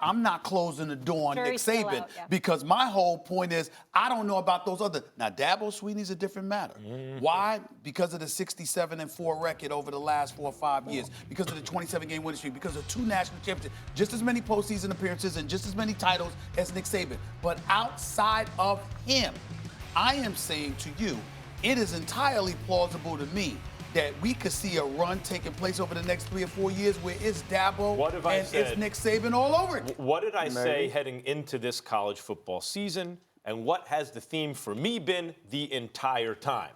I'm not closing the door on Nick Jury's still Saban out, yeah. because my whole point is I don't know about those other. Now, Dabo Swinney's a different matter. Why? Because of the 67-4 record over the last 4 or 5 years, because of the 27-game winning streak, because of 2 national championships, just as many postseason appearances and just as many titles as Nick Saban. But outside of him, I am saying to you, it is entirely plausible to me that we could see a run taking place over the next 3 or 4 years where it's Dabo and it's Nick Saban all over it. What did I say heading into this college football season? And what has the theme for me been the entire time?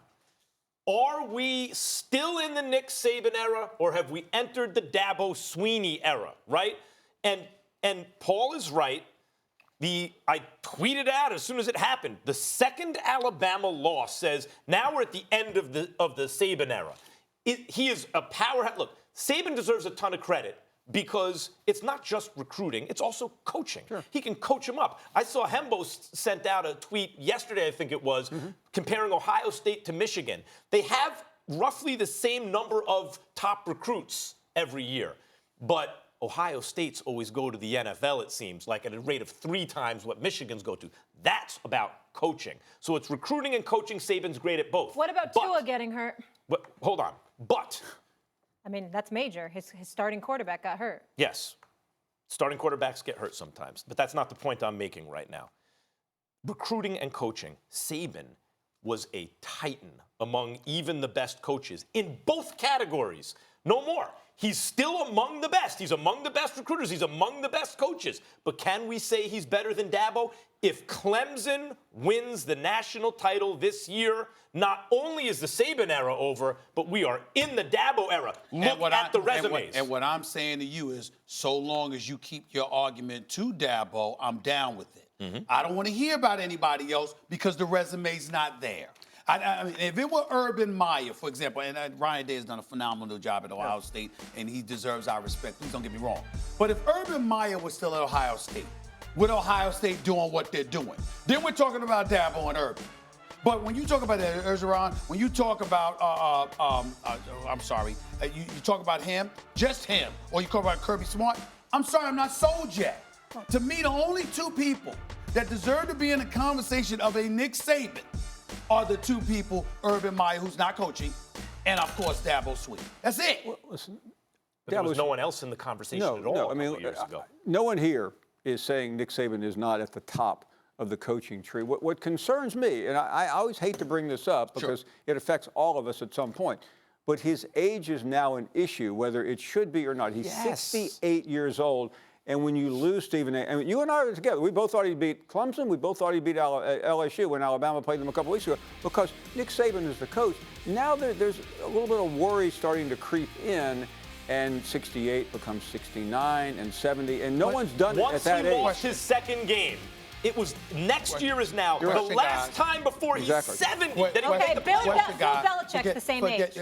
Are we still in the Nick Saban era, or have we entered the Dabo Swinney era, right? And Paul is right. I tweeted out as soon as it happened. The second Alabama loss says now we're at the end of the Saban era. He is a powerhouse. Look, Saban deserves a ton of credit because it's not just recruiting; it's also coaching. Sure. He can coach them up. I saw Hembo sent out a tweet yesterday, I think it was, comparing Ohio State to Michigan. They have roughly the same number of top recruits every year, but Ohio State's always go to the NFL, it seems, like at a rate of 3 times what Michigan's go to. That's about coaching. So it's recruiting and coaching. Saban's great at both. What about Tua getting hurt? But hold on. But I mean, that's major. His starting quarterback got hurt. yes, starting quarterbacks get hurt sometimes. But that's not the point I'm making right now. Recruiting and coaching. Saban was a titan among even the best coaches in both categories. No more. He's still among the best. He's among the best recruiters. He's among the best coaches. But can we say he's better than Dabo? If Clemson wins the national title this year, not only is the Saban era over, but we are in the Dabo era. Look at the resumes. And what I'm saying to you is, so long as you keep your argument to Dabo, I'm down with it. I don't want to hear about anybody else because the resume's not there. I mean, if it were Urban Meyer, for example, and Ryan Day has done a phenomenal job at Ohio State, and he deserves our respect. Please don't get me wrong. But if Urban Meyer was still at Ohio State, with Ohio State doing what they're doing, then we're talking about Dabo and Urban. But when you talk about that, Ergeron, when you talk about, you talk about him, just him, or you talk about Kirby Smart, I'm sorry, I'm not sold yet. To me, the only 2 people that deserve to be in the conversation of a Nick Saban are the 2 people, Urban Meyer, who's not coaching, and, of course, Dabo Swinney. That's it. Well, listen, But there was no one else in the conversation at all a couple years ago. No one here is saying Nick Saban is not at the top of the coaching tree. What concerns me, and I always hate to bring this up because it affects all of us at some point, but his age is now an issue, whether it should be or not. He's 68 years old. And when you lose Stephen A., I mean, you and I were together. We both thought he'd beat Clemson. We both thought he'd beat LSU when Alabama played them a couple weeks ago because Nick Saban is the coach. Now there's a little bit of worry starting to creep in, and 68 becomes 69 and 70, and no one's done it at that age. Once he lost his second game, it was next year is now the last time before he's 70 that he Okay, made the Bill playoffs. Belichick's the same age.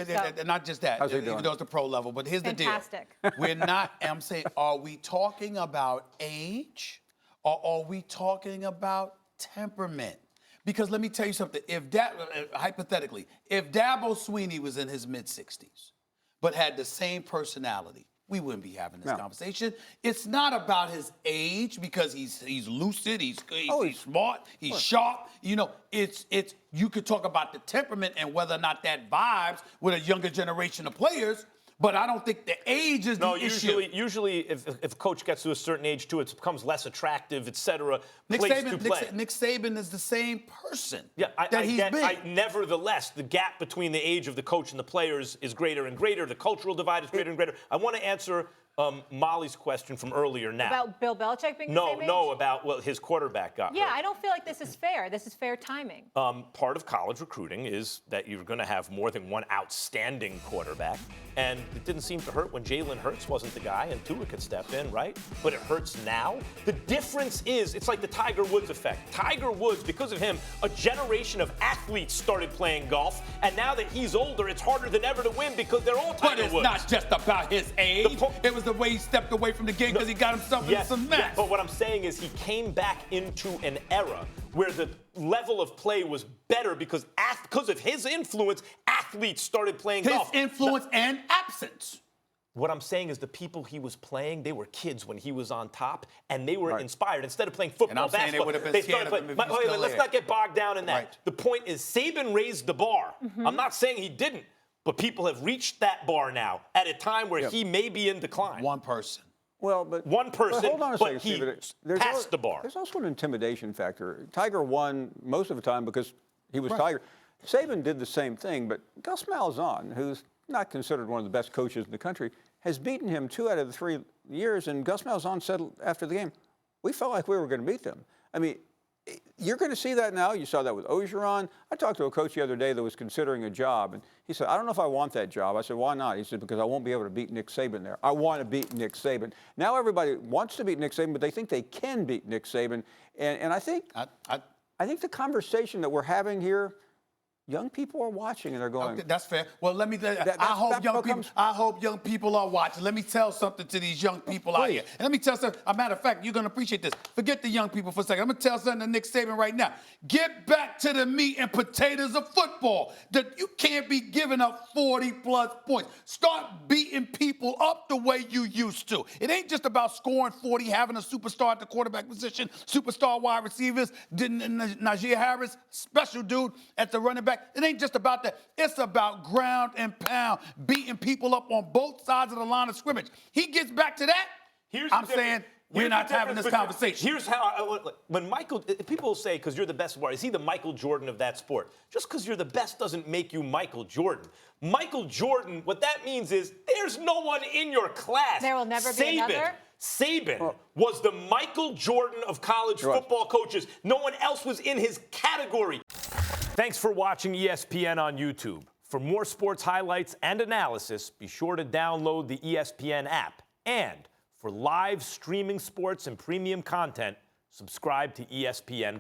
Not just that, even though it's the pro level, but here's the deal. Fantastic. We're not, I'm saying, are we talking about age or are we talking about temperament? Because let me tell you something, hypothetically, if Dabo Swinney was in his mid-60s but had the same personality, we wouldn't be having this conversation. It's not about his age because he's lucid, he's smart, he's sharp. You know, it's you could talk about the temperament and whether or not that vibes with a younger generation of players. But I don't think the age is the issue. Usually, if a coach gets to a certain age, too, it becomes less attractive, et cetera. Nick Saban is the same person that he's been. Nevertheless, the gap between the age of the coach and the players is greater and greater. The cultural divide is greater and greater. I want to answer Molly's question from earlier now. About Bill Belichick being the same age? No, about his quarterback got hurt. I don't feel like this is fair. This is fair timing. Part of college recruiting is that you're going to have more than one outstanding quarterback. And it didn't seem to hurt when Jalen Hurts wasn't the guy and Tua could step in, right? But it hurts now. The difference is, it's like the Tiger Woods effect. Tiger Woods, because of him, a generation of athletes started playing golf. And now that he's older, it's harder than ever to win because they're all Tiger Woods. But it's not just about his age. It was the way he stepped away from the game because he got himself into some mess. But what I'm saying is he came back into an era where the level of play was better because of his influence, athletes started playing golf. His influence and absence. What I'm saying is the people he was playing, they were kids when he was on top, and they were inspired. Instead of playing football, And I'm saying they basketball, would have been they scared started of him playing. if he was still Let's there. not get bogged down in that. Right. The point is Saban raised the bar. I'm not saying he didn't, but people have reached that bar now at a time where he may be in decline. One person. Well, but One person, hold on a but second, he Steve. passed the bar. There's also an intimidation factor. Tiger won most of the time because he was Tiger. Saban did the same thing, but Gus Malzahn, who's not considered one of the best coaches in the country, has beaten him 2 out of the 3 years. And Gus Malzahn said after the game, we felt like we were going to beat them. I mean, you're going to see that now. You saw that with Ogeron. I talked to a coach the other day that was considering a job, and he said, I don't know if I want that job. I said, why not? He said, because I won't be able to beat Nick Saban there. I want to beat Nick Saban. Now everybody wants to beat Nick Saban, but they think they can beat Nick Saban. And I think I think the conversation that we're having here, young people are watching and they're going. Okay, that's fair. Well, let me. I hope young people are watching. Let me tell something to these young people out here. And let me tell something. A matter of fact, you're gonna appreciate this. Forget the young people for a second. I'm gonna tell something to Nick Saban right now. Get back to the meat and potatoes of football. That you can't be giving up 40+ points. Start beating people up the way you used to. It ain't just about scoring 40, having a superstar at the quarterback position, superstar wide receivers, Najee Harris, special dude at the running back. It ain't just about that. It's about ground and pound, beating people up on both sides of the line of scrimmage. He gets back to that, I'm saying we're not having this conversation. Here's how, when Michael, people say, because you're the best sport, is he the Michael Jordan of that sport? Just because you're the best doesn't make you Michael Jordan. Michael Jordan, what that means is there's no one in your class. There will never be another. Saban was the Michael Jordan of college football coaches. No one else was in his category. Thanks for watching ESPN on YouTube. For more sports highlights and analysis, be sure to download the ESPN app. And for live streaming sports and premium content, subscribe to ESPN+.